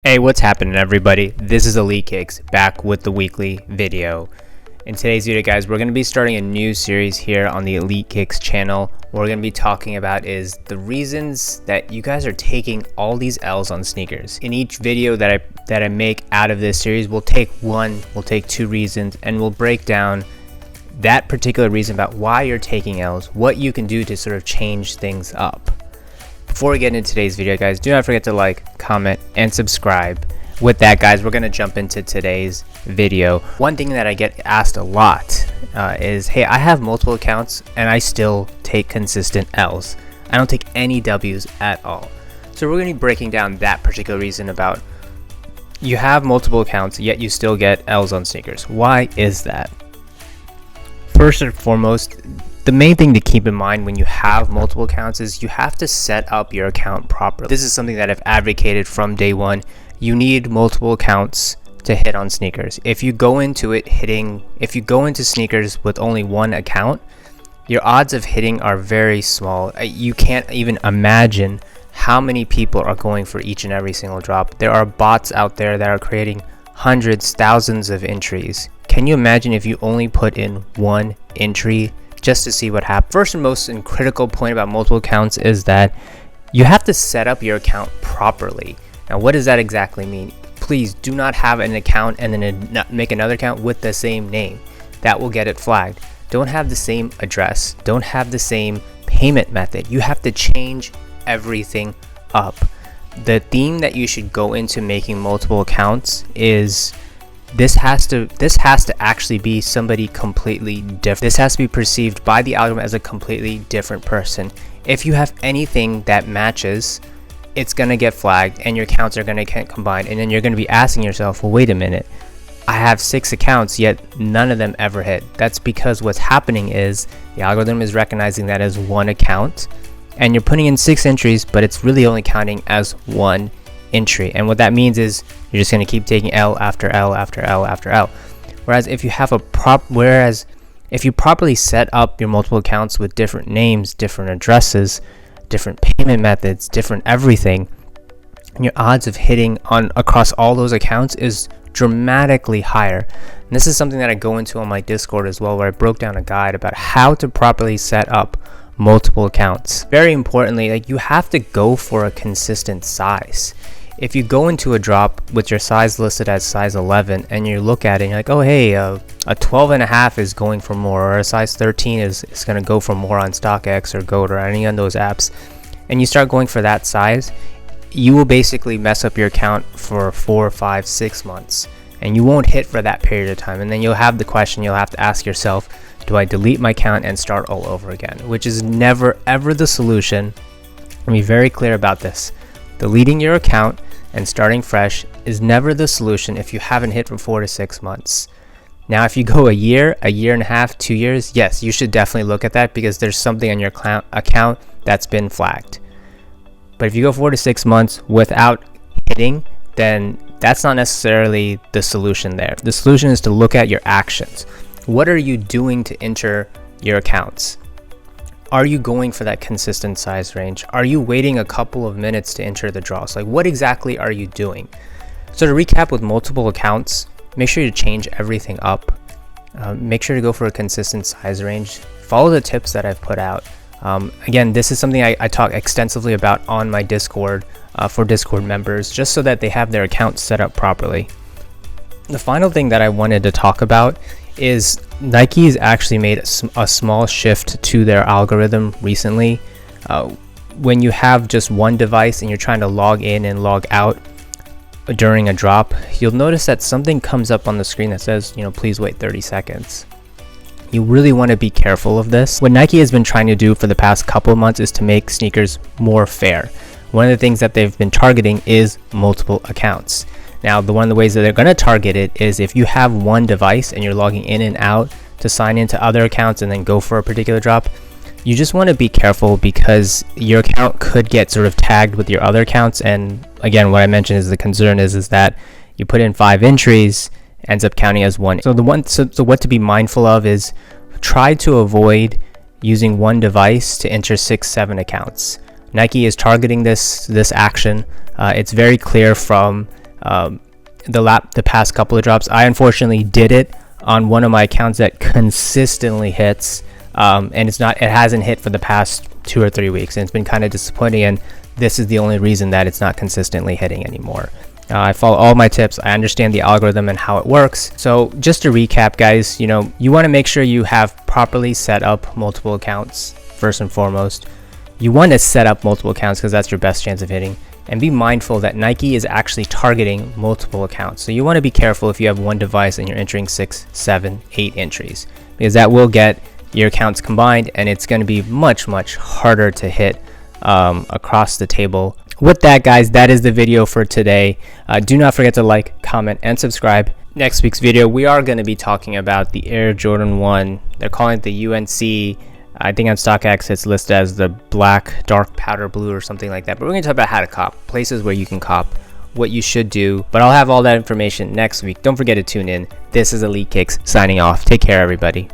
Hey, what's happening everybody? This is Elite Kicks back with the weekly video. In today's video guys, we're going to be starting a new series here on the Elite Kicks channel. What we're going to be talking about is the reasons that you guys are taking all these L's on sneakers. In each video that I make out of this series, we'll take two reasons, and we'll break down that particular reason about why you're taking L's, what you can do to sort of change things up. Before we get into today's video guys, do not forget to like, comment, and subscribe. With that guys, we're going to jump into today's video. One thing that I get asked a lot is, hey, I have multiple accounts and I still take consistent L's. I don't take any W's at all. So we're going to be breaking down that particular reason about you have multiple accounts yet you still get L's on sneakers. Why is that? First and foremost, the main thing to keep in mind when you have multiple accounts is you have to set up your account properly. This is something that I've advocated from day one. You need multiple accounts to hit on sneakers. If you go into sneakers with only one account, your odds of hitting are very small. You can't even imagine how many people are going for each and every single drop. There are bots out there that are creating hundreds, thousands of entries. Can you imagine if you only put in one entry just to see what happens? First and most critical point about multiple accounts is that you have to set up your account properly. Now, what does that exactly mean? Please do not have an account and then make another account with the same name. That will get it flagged. Don't have the same address. Don't have the same payment method. You have to change everything up. The theme that you should go into making multiple accounts is this has to actually be somebody completely different. This has to be perceived by the algorithm as a completely different person. If you have anything that matches, it's going to get flagged and your accounts are going to get combined, and then you're going to be asking yourself, well, wait a minute, I have 6 accounts yet none of them ever hit. That's because what's happening is the algorithm is recognizing that as one account and you're putting in 6 entries, but it's really only counting as one entry. And what that means is you're just going to keep taking L after L after L after L. Whereas if you have if you properly set up your multiple accounts with different names, different addresses, different payment methods, different everything, your odds of hitting across all those accounts is dramatically higher. And this is something that I go into on my Discord as well, where I broke down a guide about how to properly set up multiple accounts. Very importantly, you have to go for a consistent size. If you go into a drop with your size listed as size 11 and you look at it and you're like, oh hey, a 12.5 is going for more, or a size 13 is going to go for more on StockX or GOAT or any of those apps, and you start going for that size, you will basically mess up your account for 4, 5, 6 months, and you won't hit for that period of time. And then you'll have the question you'll have to ask yourself, do I delete my account and start all over again? Which is never ever the solution. Let me be very clear about this. Deleting your account and starting fresh is never the solution if you haven't hit for 4 to 6 months. Now, if you go a year and a half, 2 years, yes, you should definitely look at that because there's something on your account that's been flagged. But if you go 4 to 6 months without hitting, then that's not necessarily the solution there. The solution is to look at your actions. What are you doing to enter your accounts? Are you going for that consistent size range? Are you waiting a couple of minutes to enter the draws? What exactly are you doing? So to recap, with multiple accounts, make sure you change everything up. Make sure to go for a consistent size range. Follow the tips that I've put out. Again, this is something I talk extensively about on my Discord for Discord members, just so that they have their accounts set up properly. The final thing that I wanted to talk about is Nike has actually made a small shift to their algorithm recently. When you have just one device and you're trying to log in and log out during a drop, you'll notice that something comes up on the screen that says, please wait 30 seconds. You really want to be careful of this. What Nike has been trying to do for the past couple of months is to make sneakers more fair. One of the things that they've been targeting is multiple accounts. Now, one of the ways that they're going to target it is if you have one device and you're logging in and out to sign into other accounts and then go for a particular drop, you just want to be careful because your account could get sort of tagged with your other accounts. And again, what I mentioned is the concern is that you put in 5 entries, ends up counting as one. So what to be mindful of is try to avoid using one device to enter 6, 7 accounts. Nike is targeting this action. It's very clear from the past couple of drops. I unfortunately did it on one of my accounts that consistently hits, and it hasn't hit for the past 2 or 3 weeks, and it's been kind of disappointing, and this is the only reason that it's not consistently hitting anymore. I follow all my tips. I understand the algorithm and how it works. So just to recap, guys, you want to make sure you have properly set up multiple accounts first and foremost. You want to set up multiple accounts because that's your best chance of hitting. And be mindful that Nike is actually targeting multiple accounts. So you want to be careful if you have one device and you're entering 6, 7, 8 entries, because that will get your accounts combined, and it's going to be much harder to hit across the table. With that, guys, that is the video for today. Do not forget to like, comment, and subscribe. Next week's video, we are going to be talking about the Air Jordan 1. They're calling it the UNC. I think on StockX it's listed as the black, dark powder blue or something like that. But we're going to talk about how to cop, places where you can cop, what you should do. But I'll have all that information next week. Don't forget to tune in. This is Elite Kicks signing off. Take care, everybody.